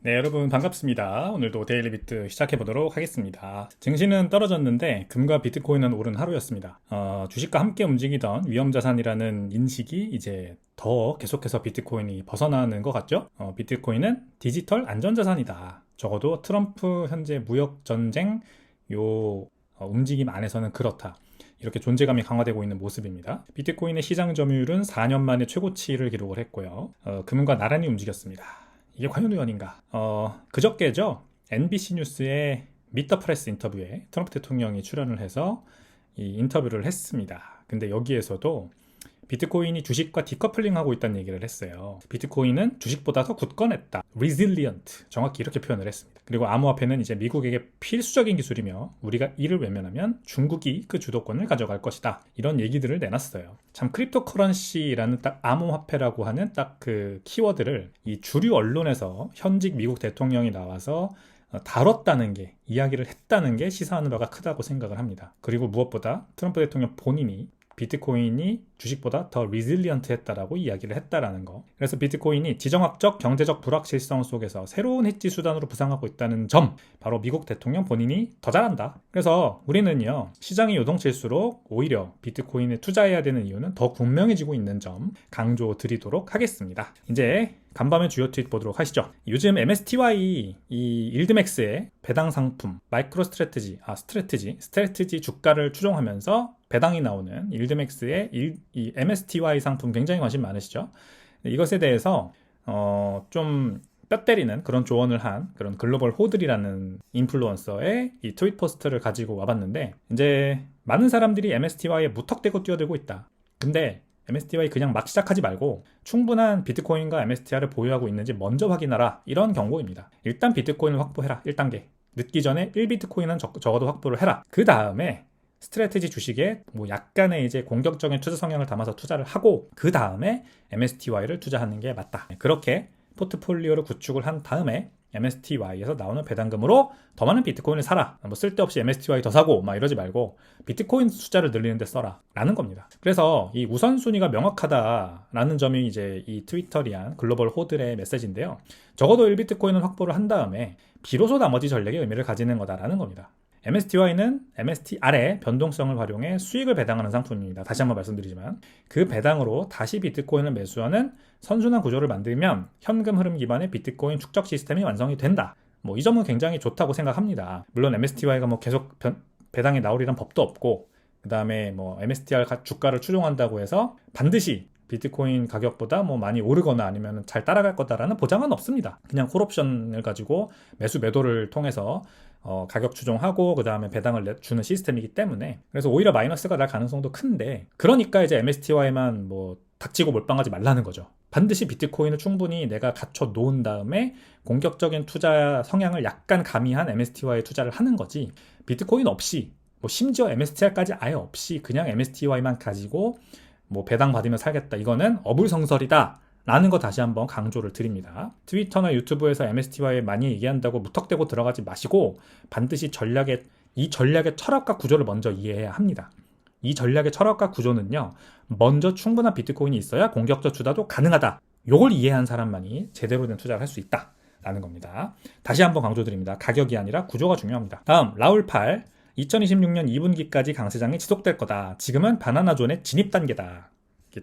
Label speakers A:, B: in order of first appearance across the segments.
A: 네, 여러분 반갑습니다. 오늘도 데일리 비트 시작해 보도록 하겠습니다. 증시는 떨어졌는데 금과 비트코인은 오른 하루였습니다. 주식과 함께 움직이던 위험자산이라는 인식이 이제 더 계속해서 비트코인이 벗어나는 것 같죠? 비트코인은 디지털 안전자산이다. 적어도 트럼프 현재 무역 전쟁 움직임 안에서는 그렇다. 이렇게 존재감이 강화되고 있는 모습입니다. 비트코인의 시장 점유율은 4년 만에 최고치를 기록을 했고요. 금과 나란히 움직였습니다. 이게 과연 우연인가? 그저께죠. NBC 뉴스의 미터 프레스 인터뷰에 트럼프 대통령이 출연을 해서 이 인터뷰를 했습니다. 근데 여기에서도 비트코인이 주식과 디커플링하고 있다는 얘기를 했어요. 비트코인은 주식보다 더 굳건했다. resilient. 정확히 이렇게 표현을 했습니다. 그리고 암호화폐는 이제 미국에게 필수적인 기술이며 우리가 이를 외면하면 중국이 그 주도권을 가져갈 것이다. 이런 얘기들을 내놨어요. 참 크립토커런시라는 딱 암호화폐라고 하는 딱 그 키워드를 이 주류 언론에서 현직 미국 대통령이 나와서 다뤘다는 게, 이야기를 했다는 게 시사하는 바가 크다고 생각을 합니다. 그리고 무엇보다 트럼프 대통령 본인이 비트코인이 주식보다 더 리질리언트했다라고 이야기를 했다라는 거. 그래서 비트코인이 지정학적, 경제적 불확실성 속에서 새로운 해지 수단으로 부상하고 있다는 점, 바로 미국 대통령 본인이 더 잘한다. 그래서 우리는요, 시장이 요동칠수록 오히려 비트코인에 투자해야 되는 이유는 더 분명해지고 있는 점 강조드리도록 하겠습니다. 이제 간밤의 주요 트윗 보도록 하시죠. 요즘 MSTY, 이 일드맥스의 배당 상품, 마이크로 스트래티지 주가를 추종하면서 배당이 나오는 일드맥스의 이 MSTY 상품 굉장히 관심 많으시죠? 이것에 대해서 좀 뼈 때리는 그런 조언을 한 그런 글로벌 호들이라는 인플루언서의 이 트윗 포스트를 가지고 와봤는데, 이제 많은 사람들이 MSTY에 무턱대고 뛰어들고 있다. 근데 MSTY 그냥 막 시작하지 말고 충분한 비트코인과 MSTR을 보유하고 있는지 먼저 확인하라, 이런 경고입니다. 일단 비트코인을 확보해라. 1단계. 늦기 전에 1비트코인은 적어도 확보를 해라. 그 다음에 스트래티지 주식에 뭐 약간의 이제 공격적인 투자 성향을 담아서 투자를 하고, 그 다음에 MSTY를 투자하는 게 맞다. 그렇게 포트폴리오를 구축을 한 다음에 MSTY에서 나오는 배당금으로 더 많은 비트코인을 사라. 뭐 쓸데없이 MSTY 더 사고 막 이러지 말고 비트코인 숫자를 늘리는 데 써라 라는 겁니다. 그래서 이 우선순위가 명확하다라는 점이 이제 이 트위터리안 글로벌 호들의 메시지인데요. 적어도 1비트코인은 확보를 한 다음에 비로소 나머지 전략의 의미를 가지는 거다라는 겁니다. MSTY는 MSTR의 변동성을 활용해 수익을 배당하는 상품입니다. 다시 한번 말씀드리지만 그 배당으로 다시 비트코인을 매수하는 선순환 구조를 만들면 현금 흐름 기반의 비트코인 축적 시스템이 완성이 된다. 뭐 이 점은 굉장히 좋다고 생각합니다. 물론 MSTY가 뭐 계속 배당이 나오리란 법도 없고, 그 다음에 뭐 MSTR 주가를 추종한다고 해서 반드시 비트코인 가격보다 뭐 많이 오르거나 아니면 잘 따라갈 거다라는 보장은 없습니다. 그냥 콜옵션을 가지고 매도를 통해서 가격 추종하고 그 다음에 배당을 주는 시스템이기 때문에, 그래서 오히려 마이너스가 날 가능성도 큰데, 그러니까 이제 MSTY만 뭐 닥치고 몰빵하지 말라는 거죠. 반드시 비트코인을 충분히 내가 갖춰 놓은 다음에 공격적인 투자 성향을 약간 가미한 MSTY에 투자를 하는 거지, 비트코인 없이 뭐 심지어 MSTR까지 아예 없이 그냥 MSTY만 가지고 뭐 배당 받으면 살겠다, 이거는 어불성설이다 라는 거 다시 한번 강조를 드립니다. 트위터나 유튜브에서 MSTY 많이 얘기한다고 무턱대고 들어가지 마시고 반드시 이 전략의 철학과 구조를 먼저 이해해야 합니다. 이 전략의 철학과 구조는요, 먼저 충분한 비트코인이 있어야 공격적 투자도 가능하다. 이걸 이해한 사람만이 제대로 된 투자를 할 수 있다 라는 겁니다. 다시 한번 강조드립니다. 가격이 아니라 구조가 중요합니다. 다음 라울8, 2026년 2분기까지 강세장이 지속될 거다. 지금은 바나나존의 진입 단계다.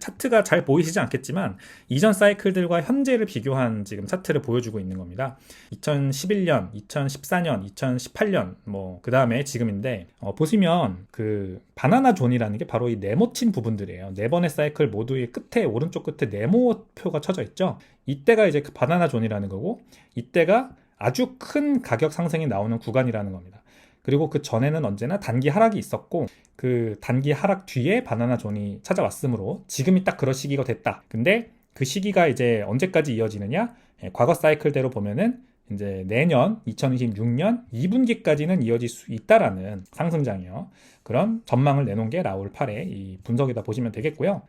A: 차트가 잘 보이시지 않겠지만 이전 사이클들과 현재를 비교한 지금 차트를 보여주고 있는 겁니다. 2011년, 2014년, 2018년 뭐 그 다음에 지금인데, 보시면 그 바나나 존이라는 게 바로 이 네모친 부분들이에요. 네 번의 사이클 모두의 끝에, 오른쪽 끝에 네모표가 쳐져 있죠. 이때가 이제 그 바나나 존이라는 거고, 이때가 아주 큰 가격 상승이 나오는 구간이라는 겁니다. 그리고 그 전에는 언제나 단기 하락이 있었고, 그 단기 하락 뒤에 바나나 존이 찾아왔으므로 지금이 딱 그런 시기가 됐다. 근데 그 시기가 이제 언제까지 이어지느냐? 과거 사이클대로 보면은 이제 내년 2026년 2분기까지는 이어질 수 있다라는 상승장이요. 그런 전망을 내놓은 게 라울8의 이 분석이다 보시면 되겠고요.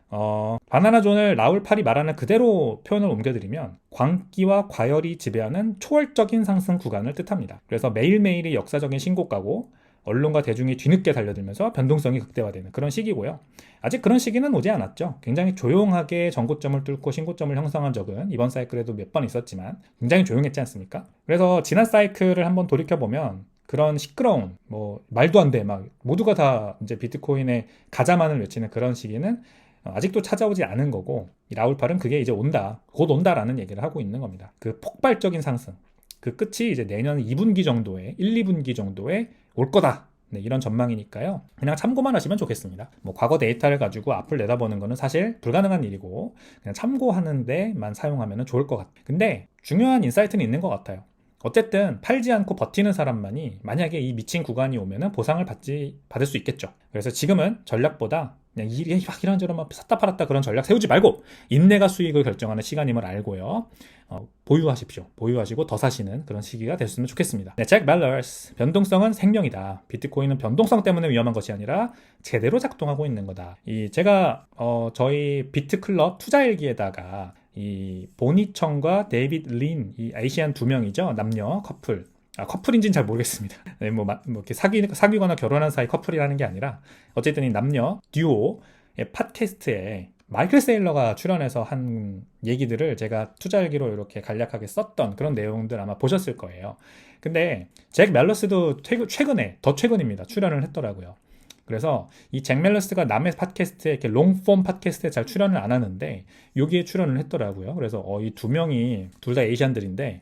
A: 바나나존을 라울8이 말하는 그대로 표현을 옮겨드리면 광기와 과열이 지배하는 초월적인 상승 구간을 뜻합니다. 그래서 매일매일이 역사적인 신고가고 언론과 대중이 뒤늦게 달려들면서 변동성이 극대화되는 그런 시기고요. 아직 그런 시기는 오지 않았죠. 굉장히 조용하게 전고점을 뚫고 신고점을 형성한 적은 이번 사이클에도 몇 번 있었지만 굉장히 조용했지 않습니까? 그래서 지난 사이클을 한번 돌이켜보면 그런 시끄러운 뭐 말도 안 돼 막 모두가 다 이제 비트코인의 가자만을 외치는 그런 시기는 아직도 찾아오지 않은 거고, 이 라울팔은 그게 이제 온다, 곧 온다라는 얘기를 하고 있는 겁니다. 그 폭발적인 상승, 그 끝이 이제 내년 2분기 정도에 1, 2분기 정도에 올 거다. 네, 이런 전망이니까요. 그냥 참고만 하시면 좋겠습니다. 뭐 과거 데이터를 가지고 앞을 내다보는 거는 사실 불가능한 일이고 그냥 참고하는 데만 사용하면 좋을 것 같아요. 근데 중요한 인사이트는 있는 것 같아요. 어쨌든 팔지 않고 버티는 사람만이 만약에 이 미친 구간이 오면은 보상을 받을 수 있겠죠. 그래서 지금은 전략보다 그냥 막 이런저런 막 샀다 팔았다 그런 전략 세우지 말고 인내가 수익을 결정하는 시간임을 알고요. 보유하십시오. 보유하시고 더 사시는 그런 시기가 됐으면 좋겠습니다. 네, 잭 멜러스. 변동성은 생명이다. 비트코인은 변동성 때문에 위험한 것이 아니라 제대로 작동하고 있는 거다. 제가 저희 비트클럽 투자일기에다가 이 보니청과 데이빗 린, 이 아시안 두 명이죠. 남녀 커플. 커플인지는 잘 모르겠습니다. 네, 뭐 이렇게 사귀거나 결혼한 사이 커플이라는 게 아니라 어쨌든 이 남녀 듀오의 팟캐스트에 마이클 세일러가 출연해서 한 얘기들을 제가 투자일기로 이렇게 간략하게 썼던 그런 내용들 아마 보셨을 거예요. 근데 잭 멜러스도 최근입니다. 출연을 했더라고요. 그래서 이 잭 멜러스가 남의 팟캐스트에 이렇게 롱폼 팟캐스트에 잘 출연을 안 하는데 여기에 출연을 했더라고요. 그래서 이 두 명이 둘 다 에이시안들인데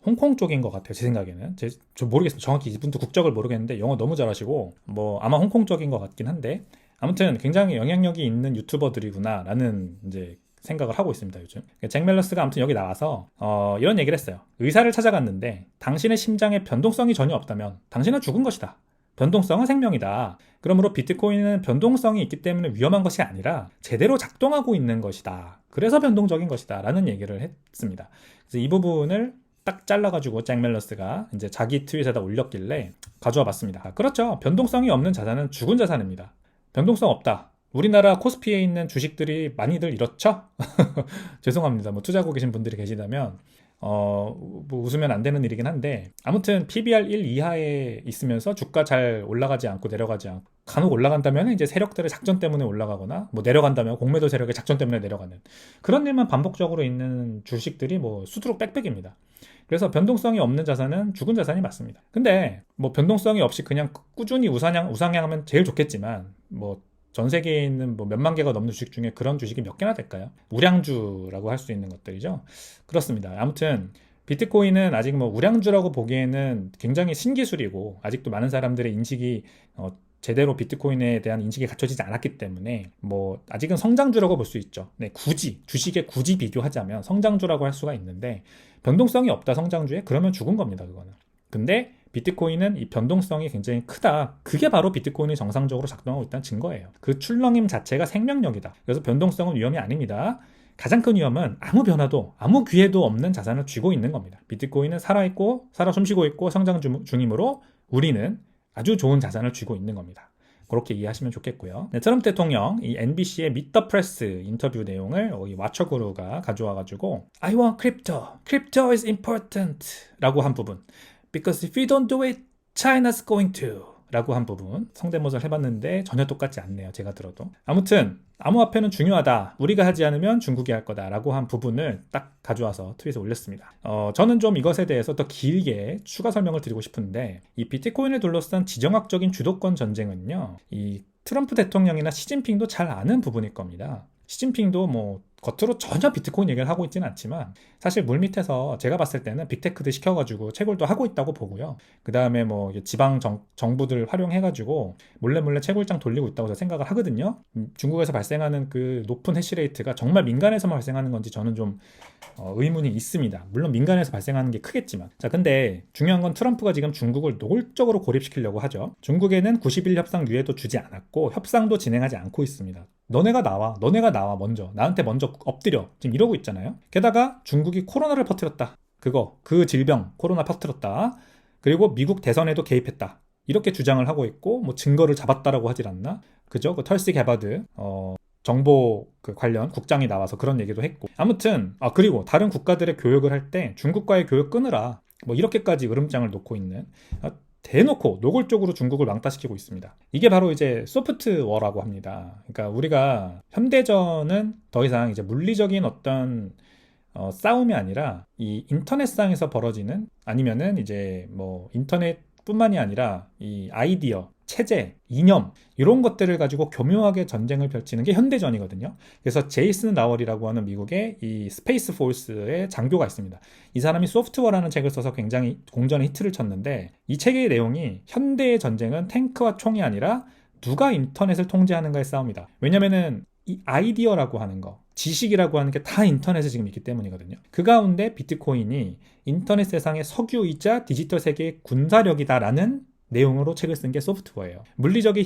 A: 홍콩 쪽인 것 같아요. 제 생각에는. 저 모르겠습니다. 정확히 이분도 국적을 모르겠는데 영어 너무 잘하시고 뭐 아마 홍콩 쪽인 것 같긴 한데 아무튼 굉장히 영향력이 있는 유튜버들이구나 라는 이제 생각을 하고 있습니다. 요즘 잭 멜러스가 아무튼 여기 나와서 이런 얘기를 했어요. 의사를 찾아갔는데 당신의 심장에 변동성이 전혀 없다면 당신은 죽은 것이다. 변동성은 생명이다. 그러므로 비트코인은 변동성이 있기 때문에 위험한 것이 아니라 제대로 작동하고 있는 것이다. 그래서 변동적인 것이다 라는 얘기를 했습니다. 그래서 이 부분을 딱 잘라가지고 잭 멜러스가 이제 자기 트윗에다 올렸길래 가져와 봤습니다. 그렇죠. 변동성이 없는 자산은 죽은 자산입니다. 변동성 없다. 우리나라 코스피에 있는 주식들이 많이들 이렇죠? 죄송합니다. 뭐 투자하고 계신 분들이 계시다면 뭐 웃으면 안 되는 일이긴 한데 아무튼 PBR 1 이하에 있으면서 주가 잘 올라가지 않고 내려가지 않고 간혹 올라간다면 이제 세력들의 작전 때문에 올라가거나 뭐 내려간다면 공매도 세력의 작전 때문에 내려가는 그런 일만 반복적으로 있는 주식들이 뭐 수두룩 빽빽입니다. 그래서 변동성이 없는 자산은 죽은 자산이 맞습니다. 근데 뭐 변동성이 없이 그냥 꾸준히 우상향하면 제일 좋겠지만 뭐 전 세계에 있는 뭐 몇만 개가 넘는 주식 중에 그런 주식이 몇 개나 될까요? 우량주라고 할 수 있는 것들이죠. 그렇습니다. 아무튼 비트코인은 아직 뭐 우량주라고 보기에는 굉장히 신기술이고 아직도 많은 사람들의 인식이 제대로 비트코인에 대한 인식이 갖춰지지 않았기 때문에 뭐 아직은 성장주라고 볼 수 있죠. 네, 주식에 굳이 비교하자면 성장주라고 할 수가 있는데 변동성이 없다 성장주에 그러면 죽은 겁니다. 그거는. 근데 비트코인은 이 변동성이 굉장히 크다. 그게 바로 비트코인이 정상적으로 작동하고 있다는 증거예요. 그 출렁임 자체가 생명력이다. 그래서 변동성은 위험이 아닙니다. 가장 큰 위험은 아무 변화도 아무 기회도 없는 자산을 쥐고 있는 겁니다. 비트코인은 살아있고 살아 숨쉬고 있고 성장 중이므로 우리는 아주 좋은 자산을 쥐고 있는 겁니다. 그렇게 이해하시면 좋겠고요. 네, 트럼프 대통령 이 NBC의 Meet the Press 인터뷰 내용을 이 와처구루가 가져와가지고 I want crypto. Crypto is important 라고 한 부분. Because if we don't do it, China's going to 라고 한 부분 성대모사를 해봤는데 전혀 똑같지 않네요. 제가 들어도. 아무튼 암호화폐는 중요하다. 우리가 하지 않으면 중국이 할 거다 라고 한 부분을 딱 가져와서 트윗에 올렸습니다. 저는 좀 이것에 대해서 더 길게 추가 설명을 드리고 싶은데 이 비트코인을 둘러싼 지정학적인 주도권 전쟁은요. 이 트럼프 대통령이나 시진핑도 잘 아는 부분일 겁니다. 시진핑도 뭐 겉으로 전혀 비트코인 얘기를 하고 있지는 않지만 사실 물밑에서 제가 봤을 때는 빅테크들 시켜가지고 채굴도 하고 있다고 보고요. 그 다음에 뭐 지방 정부들 활용해가지고 몰래 채굴장 돌리고 있다고 생각을 하거든요. 중국에서 발생하는 그 높은 해시레이트가 정말 민간에서만 발생하는 건지 저는 좀 의문이 있습니다. 물론 민간에서 발생하는 게 크겠지만. 자, 근데 중요한 건 트럼프가 지금 중국을 노골적으로 고립시키려고 하죠. 중국에는 90일 협상 유예도 주지 않았고 협상도 진행하지 않고 있습니다. 너네가 나와 먼저 나한테 먼저 엎드려 지금 이러고 있잖아요. 게다가 중국이 코로나를 퍼뜨렸다. 그 질병 코로나 퍼뜨렸다. 그리고 미국 대선에도 개입했다. 이렇게 주장을 하고 있고 뭐 증거를 잡았다라고 하질 않나? 그죠? 그 털시 게바드 정보 그 관련 국장이 나와서 그런 얘기도 했고 아무튼 그리고 다른 국가들의 교역을 할 때 중국과의 교역 끊으라 뭐 이렇게까지 으름장을 놓고 있는 대놓고 노골적으로 중국을 왕따시키고 있습니다. 이게 바로 이제 소프트워라고 합니다. 그러니까 우리가 현대전은 더 이상 이제 물리적인 어떤 싸움이 아니라 이 인터넷상에서 벌어지는, 아니면은 이제 뭐 인터넷뿐만이 아니라 이 아이디어, 체제, 이념 이런 것들을 가지고 교묘하게 전쟁을 펼치는 게 현대전이거든요. 그래서 제이슨 라월이라고 하는 미국의 이 스페이스 포스의 장교가 있습니다. 이 사람이 소프트워라는 책을 써서 굉장히 공전의 히트를 쳤는데, 이 책의 내용이 현대의 전쟁은 탱크와 총이 아니라 누가 인터넷을 통제하는가의 싸움이다. 왜냐면은 이 아이디어라고 하는 거, 지식이라고 하는 게 다 인터넷에 지금 있기 때문이거든요. 그 가운데 비트코인이 인터넷 세상의 석유이자 디지털 세계의 군사력이다라는 내용으로 책을 쓴 게 소프트웨어예요. 물리적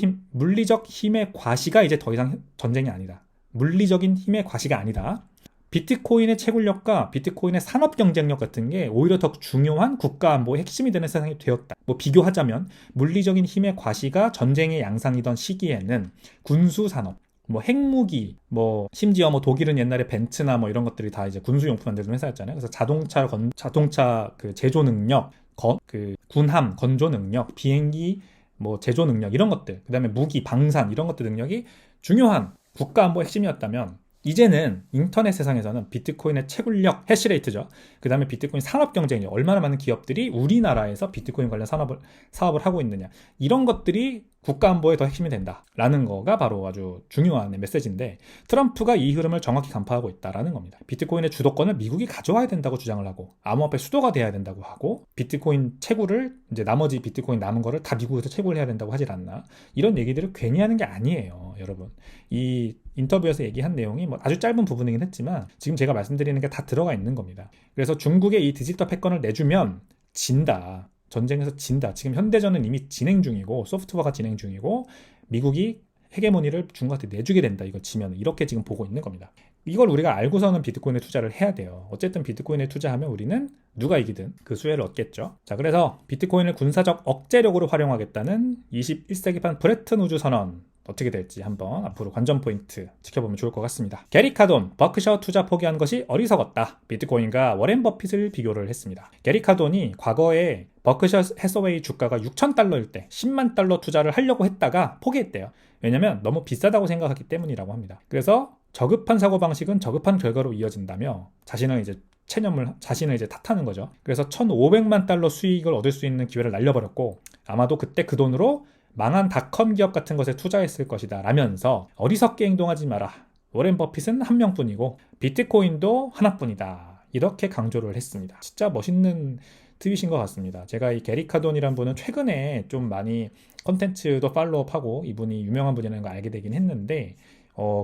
A: 힘의 과시가 이제 더 이상 전쟁이 아니다. 물리적인 힘의 과시가 아니다. 비트코인의 채굴력과 비트코인의 산업 경쟁력 같은 게 오히려 더 중요한 국가 안보의 핵심이 되는 세상이 되었다. 뭐 비교하자면 물리적인 힘의 과시가 전쟁의 양상이던 시기에는 군수 산업, 뭐 핵무기, 뭐 심지어 뭐 독일은 옛날에 벤츠나 뭐 이런 것들이 다 이제 군수용품 만드는 회사였잖아요. 그래서 자동차 그 제조 능력, 그 군함 건조 능력, 비행기 뭐 제조 능력 이런 것들, 그다음에 무기, 방산 이런 것들 능력이 중요한 국가 안보 핵심이었다면, 이제는 인터넷 세상에서는 비트코인의 채굴력, 해시레이트죠. 그 다음에 비트코인 산업 경쟁력, 얼마나 많은 기업들이 우리나라에서 비트코인 관련 사업을 하고 있느냐, 이런 것들이 국가 안보에 더 핵심이 된다라는 거가 바로 아주 중요한 메시지인데, 트럼프가 이 흐름을 정확히 간파하고 있다라는 겁니다. 비트코인의 주도권을 미국이 가져와야 된다고 주장을 하고, 암호화폐 수도가 돼야 된다고 하고, 비트코인 채굴을 이제 나머지 비트코인 남은 거를 다 미국에서 채굴을 해야 된다고 하질 않나, 이런 얘기들을 괜히 하는 게 아니에요, 여러분. 이 인터뷰에서 얘기한 내용이 뭐 아주 짧은 부분이긴 했지만 지금 제가 말씀드리는 게 다 들어가 있는 겁니다. 그래서 중국의 이 디지털 패권을 내주면 진다. 전쟁에서 진다. 지금 현대전은 이미 진행 중이고 소프트웨어가 진행 중이고 미국이 헤게모니를 중국한테 내주게 된다. 이거 지면 이렇게 지금 보고 있는 겁니다. 이걸 우리가 알고서는 비트코인에 투자를 해야 돼요. 어쨌든 비트코인에 투자하면 우리는 누가 이기든 그 수혜를 얻겠죠. 자, 그래서 비트코인을 군사적 억제력으로 활용하겠다는 21세기판 브레튼 우주 선언, 어떻게 될지 한번 앞으로 관전 포인트 지켜보면 좋을 것 같습니다. 게리 카돈, 버크셔 투자 포기한 것이 어리석었다. 비트코인과 워렌 버핏을 비교를 했습니다. 게리 카돈이 과거에 버크셔 해서웨이 주가가 6,000달러일 때 10만 달러 투자를 하려고 했다가 포기했대요. 왜냐면 너무 비싸다고 생각하기 때문이라고 합니다. 그래서 저급한 사고방식은 저급한 결과로 이어진다며 자신을 이제 탓하는 거죠. 그래서 1,500만 달러 수익을 얻을 수 있는 기회를 날려버렸고, 아마도 그때 그 돈으로 망한 닷컴 기업 같은 것에 투자했을 것이다 라면서 어리석게 행동하지 마라. 워렌 버핏은 한 명뿐이고 비트코인도 하나뿐이다. 이렇게 강조를 했습니다. 진짜 멋있는 트윗인 것 같습니다. 제가 이 게리 카돈이란 분은 최근에 좀 많이 컨텐츠도 팔로우업하고 이분이 유명한 분이라는 걸 알게 되긴 했는데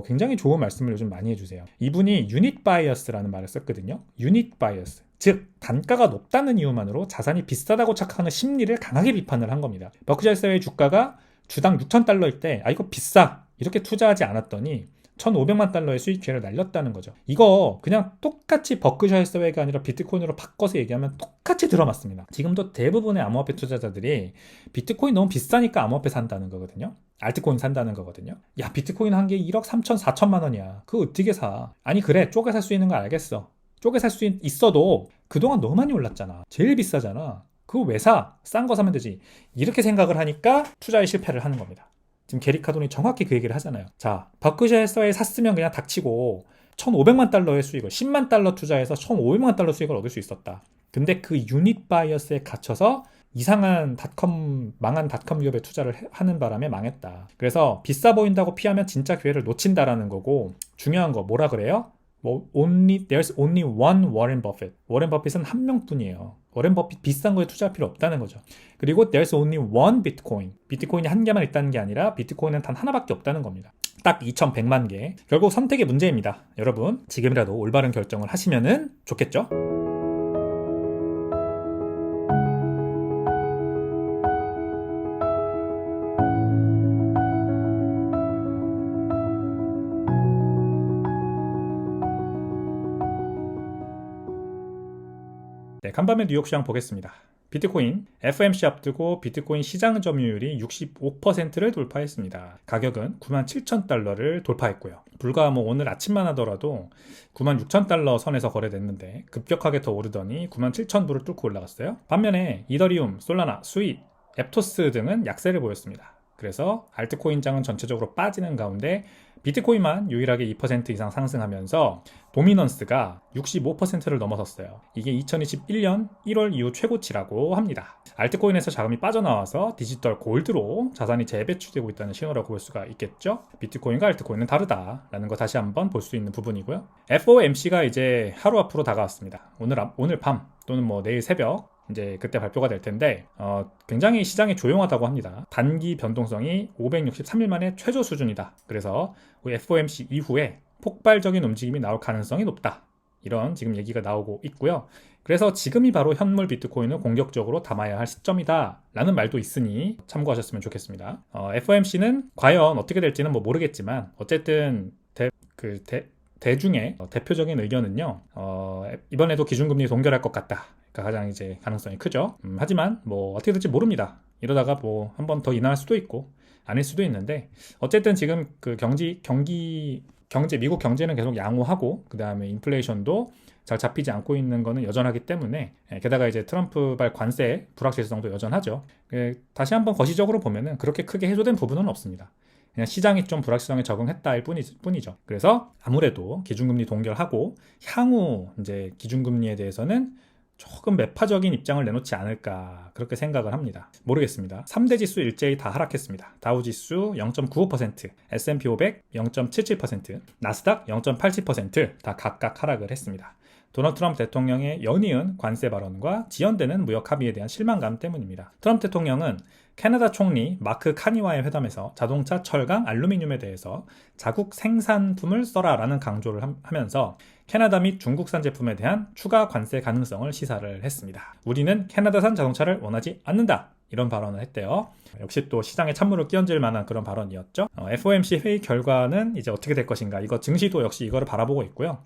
A: 굉장히 좋은 말씀을 요즘 많이 해주세요. 이분이 유닛 바이어스라는 말을 썼거든요. 유닛 바이어스. 즉 단가가 높다는 이유만으로 자산이 비싸다고 착각하는 심리를 강하게 비판을 한 겁니다. 버크셔 해서웨이 주가가 주당 6,000달러일 때 이거 비싸 이렇게 투자하지 않았더니 1,500만 달러의 수익 기회를 날렸다는 거죠. 이거 그냥 똑같이 버크셔 해서웨이가 아니라 비트코인으로 바꿔서 얘기하면 똑같이 들어맞습니다. 지금도 대부분의 암호화폐 투자자들이 비트코인 너무 비싸니까 암호화폐 산다는 거거든요. 알트코인 산다는 거거든요. 야, 비트코인 한 개 1억 3천 4천만 원이야. 그거 어떻게 사? 아니 그래, 쪼개 살 수 있는 거 알겠어. 쪼개 살 수 있어도 그동안 너무 많이 올랐잖아. 제일 비싸잖아. 그거 왜 사? 싼 거 사면 되지. 이렇게 생각을 하니까 투자에 실패를 하는 겁니다. 지금 게리 카돈이 정확히 그 얘기를 하잖아요. 자, 버크셔 해서웨이 샀으면 그냥 닥치고 1,500만 달러의 수익을 10만 달러 투자해서 1,500만 달러 수익을 얻을 수 있었다. 근데 그 유닛 바이어스에 갇혀서 이상한 망한 닷컴 기업에 투자를 하는 바람에 망했다. 그래서 비싸 보인다고 피하면 진짜 기회를 놓친다라는 거고, 중요한 거 뭐라 그래요? There's only one Warren Buffett. 워렌 버핏은 한 명뿐이에요. 워렌 버핏 비싼 거에 투자할 필요 없다는 거죠. 그리고 there's only one Bitcoin. 비트코인이 한 개만 있다는 게 아니라 비트코인은 단 하나밖에 없다는 겁니다. 딱 2,100만 개. 결국 선택의 문제입니다. 여러분, 지금이라도 올바른 결정을 하시면은 좋겠죠? 네, 간밤에 뉴욕 시장 보겠습니다. 비트코인, FOMC 앞두고 비트코인 시장 점유율이 65%를 돌파했습니다. 가격은 97,000달러를 돌파했고요. 불과 오늘 아침만 하더라도 96,000달러 선에서 거래됐는데 급격하게 더 오르더니 97,000불을 뚫고 올라갔어요. 반면에 이더리움, 솔라나, 스윗, 앱토스 등은 약세를 보였습니다. 그래서 알트코인장은 전체적으로 빠지는 가운데 비트코인만 유일하게 2% 이상 상승하면서 도미넌스가 65%를 넘어섰어요. 이게 2021년 1월 이후 최고치라고 합니다. 알트코인에서 자금이 빠져나와서 디지털 골드로 자산이 재배출되고 있다는 신호라고 볼 수가 있겠죠. 비트코인과 알트코인은 다르다라는 거 다시 한번 볼 수 있는 부분이고요. FOMC가 이제 하루 앞으로 다가왔습니다. 오늘 밤 또는 뭐 내일 새벽 이제 그때 발표가 될 텐데 굉장히 시장이 조용하다고 합니다. 단기 변동성이 563일 만에 최저 수준이다. 그래서 FOMC 이후에 폭발적인 움직임이 나올 가능성이 높다. 이런 지금 얘기가 나오고 있고요. 그래서 지금이 바로 현물 비트코인을 공격적으로 담아야 할 시점이다 라는 말도 있으니 참고하셨으면 좋겠습니다. FOMC는 과연 어떻게 될지는 뭐 모르겠지만 어쨌든 대중의 대표적인 의견은요, 이번에도 기준금리 동결할 것 같다. 가장 이제 가능성이 크죠. 하지만 뭐 어떻게 될지 모릅니다. 이러다가 뭐 한 번 더 인하할 수도 있고 아닐 수도 있는데 어쨌든 지금 그 미국 경제는 계속 양호하고 그 다음에 인플레이션도 잘 잡히지 않고 있는 거는 여전하기 때문에 게다가 이제 트럼프발 관세 불확실성도 여전하죠. 다시 한번 거시적으로 보면은 그렇게 크게 해소된 부분은 없습니다. 그냥 시장이 좀 불확실성에 적응했다일 뿐이죠. 그래서 아무래도 기준금리 동결하고 향후 이제 기준금리에 대해서는 조금 매파적인 입장을 내놓지 않을까 그렇게 생각을 합니다. 모르겠습니다. 3대 지수 일제히 다 하락했습니다. 다우지수 0.95%, S&P 500 0.77%, 나스닥 0.87% 다 각각 하락을 했습니다. 도널드 트럼프 대통령의 연이은 관세 발언과 지연되는 무역 합의에 대한 실망감 때문입니다. 트럼프 대통령은 캐나다 총리 마크 카니와의 회담에서 자동차, 철강, 알루미늄에 대해서 자국 생산품을 써라라는 강조를 하면서 캐나다 및 중국산 제품에 대한 추가 관세 가능성을 시사를 했습니다. 우리는 캐나다산 자동차를 원하지 않는다. 이런 발언을 했대요. 역시 또 시장에 찬물을 끼얹을 만한 그런 발언이었죠. FOMC 회의 결과는 이제 어떻게 될 것인가. 이거 증시도 역시 이거를 바라보고 있고요.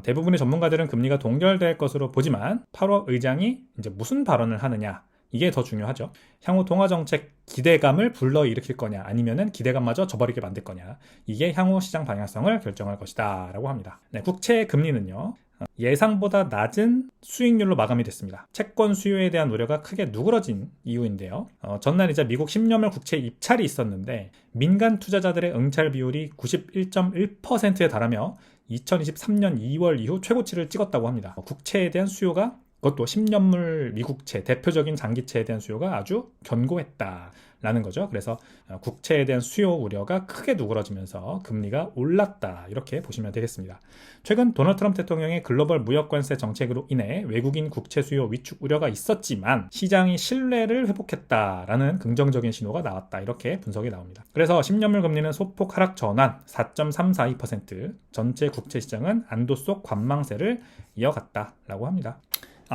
A: 대부분의 전문가들은 금리가 동결될 것으로 보지만 8월 의장이 이제 무슨 발언을 하느냐. 이게 더 중요하죠. 향후 통화정책 기대감을 불러일으킬 거냐 아니면은 기대감마저 저버리게 만들 거냐 이게 향후 시장 방향성을 결정할 것이다 라고 합니다. 국채 금리는요 예상보다 낮은 수익률로 마감이 됐습니다. 채권 수요에 대한 우려가 크게 누그러진 이유인데요. 전날이자 미국 10년물 국채 입찰이 있었는데 민간 투자자들의 응찰 비율이 91.1%에 달하며 2023년 2월 이후 최고치를 찍었다고 합니다. 국채에 대한 수요가 그것도 10년물 미국채, 대표적인 장기채에 대한 수요가 아주 견고했다라는 거죠. 그래서 국채에 대한 수요 우려가 크게 누그러지면서 금리가 올랐다. 이렇게 보시면 되겠습니다. 최근 도널드 트럼프 대통령의 글로벌 무역관세 정책으로 인해 외국인 국채 수요 위축 우려가 있었지만 시장이 신뢰를 회복했다라는 긍정적인 신호가 나왔다. 이렇게 분석이 나옵니다. 그래서 10년물 금리는 소폭 하락 전환 4.342%, 전체 국채 시장은 안도 속 관망세를 이어갔다라고 합니다.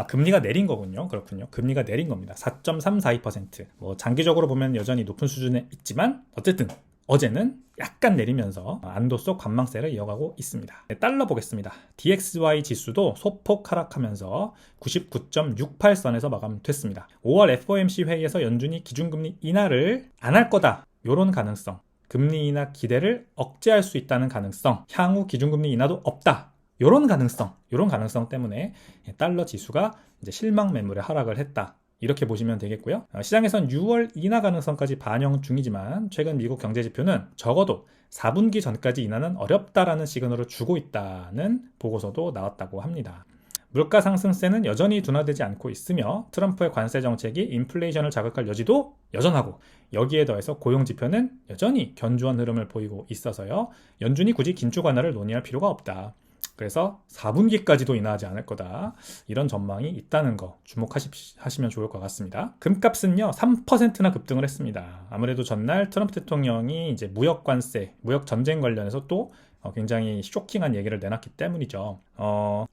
A: 금리가 내린 거군요. 그렇군요. 금리가 내린 겁니다. 4.342%. 뭐 장기적으로 보면 여전히 높은 수준에 있지만 어쨌든 어제는 약간 내리면서 안도 속 관망세를 이어가고 있습니다. 달러 보겠습니다. DXY 지수도 소폭 하락하면서 99.68선에서 마감됐습니다. 5월 FOMC 회의에서 연준이 기준금리 인하를 안 할 거다. 이런 가능성. 금리 인하 기대를 억제할 수 있다는 가능성. 향후 기준금리 인하도 없다. 이런 가능성 때문에 달러 지수가 이제 실망 매물에 하락을 했다. 이렇게 보시면 되겠고요. 시장에선 6월 인하 가능성까지 반영 중이지만 최근 미국 경제 지표는 적어도 4분기 전까지 인하는 어렵다라는 시그널을 주고 있다는 보고서도 나왔다고 합니다. 물가 상승세는 여전히 둔화되지 않고 있으며 트럼프의 관세 정책이 인플레이션을 자극할 여지도 여전하고 여기에 더해서 고용 지표는 여전히 견조한 흐름을 보이고 있어서요. 연준이 굳이 긴축 완화를 논의할 필요가 없다. 그래서 4분기까지도 인하하지 않을 거다. 이런 전망이 있다는 거 주목하시면 좋을 것 같습니다. 금값은요 3%나 급등을 했습니다. 아무래도 전날 트럼프 대통령이 이제 무역 관세, 무역 전쟁 관련해서 또 굉장히 쇼킹한 얘기를 내놨기 때문이죠.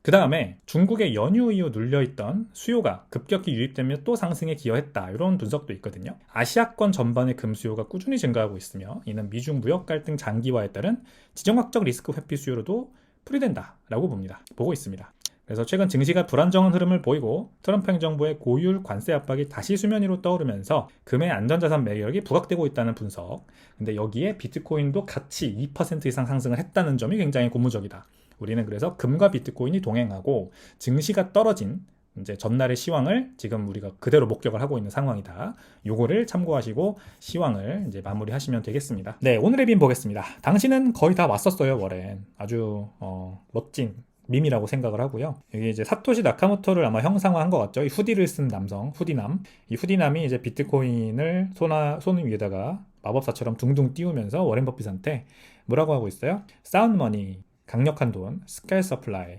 A: 그 다음에 중국의 연휴 이후 눌려있던 수요가 급격히 유입되며 또 상승에 기여했다. 이런 분석도 있거든요. 아시아권 전반의 금 수요가 꾸준히 증가하고 있으며 이는 미중 무역 갈등 장기화에 따른 지정학적 리스크 회피 수요로도 풀이된다라고 보고 있습니다. 그래서 최근 증시가 불안정한 흐름을 보이고 트럼프 행정부의 고율 관세 압박이 다시 수면 위로 떠오르면서 금의 안전자산 매력이 부각되고 있다는 분석. 근데 여기에 비트코인도 같이 2% 이상 상승을 했다는 점이 굉장히 고무적이다. 우리는 그래서 금과 비트코인이 동행하고 증시가 떨어진 이제 전날의 시황을 지금 우리가 그대로 목격을 하고 있는 상황이다. 요거를 참고하시고 시황을 이제 마무리하시면 되겠습니다. 네, 오늘의 빔 보겠습니다. 당신은 거의 다 왔었어요, 워렌. 아주 멋진 밈이라고 생각을 하고요. 여기 이제 사토시 나카모토를 아마 형상화한 것 같죠. 이 후디를 쓴 남성, 후디남. 이 후디남이 이제 비트코인을 손 위에다가 마법사처럼 둥둥 띄우면서 워렌 버핏한테 뭐라고 하고 있어요? 사운드 머니, 강력한 돈, 스케일 서플라이,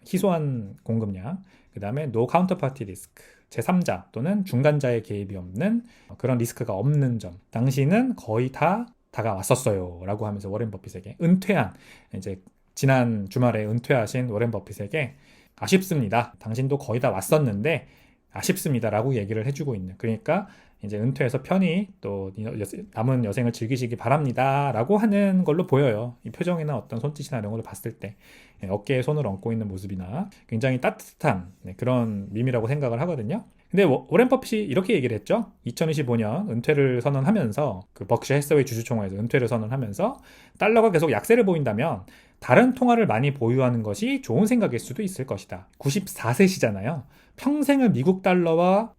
A: 희소한 공급량, 그 다음에 노 카운터파티 리스크, 제3자 또는 중간자의 개입이 없는 그런 리스크가 없는 점. 당신은 거의 다 다가왔었어요 라고 하면서 워렌 버핏에게 은퇴한, 이제 지난 주말에 은퇴하신 워렌 버핏에게 아쉽습니다. 당신도 거의 다 왔었는데 아쉽습니다 라고 얘기를 해주고 있는, 그러니까 이제 은퇴해서 편히 또 남은 여생을 즐기시기 바랍니다 라고 하는 걸로 보여요. 이 표정이나 어떤 손짓이나 이런 걸 봤을 때 어깨에 손을 얹고 있는 모습이나 굉장히 따뜻한 그런 밈이라고 생각을 하거든요. 근데 워렌 버핏이 이렇게 얘기를 했죠. 2025년 은퇴를 선언하면서 그 버크셔 해서웨이 주주총회에서 은퇴를 선언하면서 달러가 계속 약세를 보인다면 다른 통화를 많이 보유하는 것이 좋은 생각일 수도 있을 것이다. 94세시잖아요. 평생을 미국 달러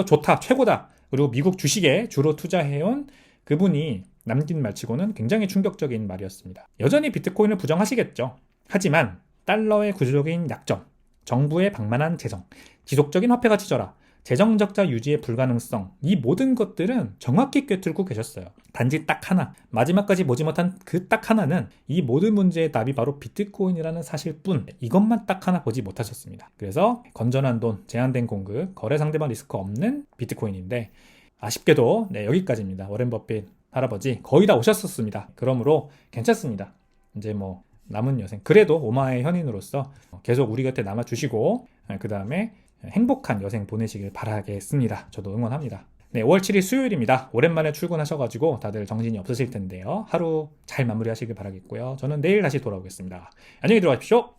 A: 좋다, 최고다, 그리고 미국 주식에 주로 투자해온 그분이 남긴 말치고는 굉장히 충격적인 말이었습니다. 여전히 비트코인을 부정하시겠죠. 하지만 달러의 구조적인 약점, 정부의 방만한 재정, 지속적인 화폐 가치 절하, 재정 적자 유지의 불가능성, 이 모든 것들은 정확히 꿰뚫고 계셨어요. 단지 딱 하나, 마지막까지 보지 못한 그 딱 하나는 이 모든 문제의 답이 바로 비트코인이라는 사실뿐, 이것만 딱 하나 보지 못하셨습니다. 그래서 건전한 돈, 제한된 공급, 거래 상대방 리스크 없는 비트코인인데 아쉽게도 여기까지입니다. 워렌 버핏 할아버지 거의 다 오셨었습니다. 그러므로 괜찮습니다. 이제 뭐 남은 여생, 그래도 오마의 현인으로서 계속 우리 곁에 남아주시고 그 다음에 행복한 여생 보내시길 바라겠습니다. 저도 응원합니다. 네, 5월 7일 수요일입니다. 오랜만에 출근하셔가지고 다들 정신이 없으실 텐데요. 하루 잘 마무리하시길 바라겠고요. 저는 내일 다시 돌아오겠습니다. 안녕히 들어가십시오.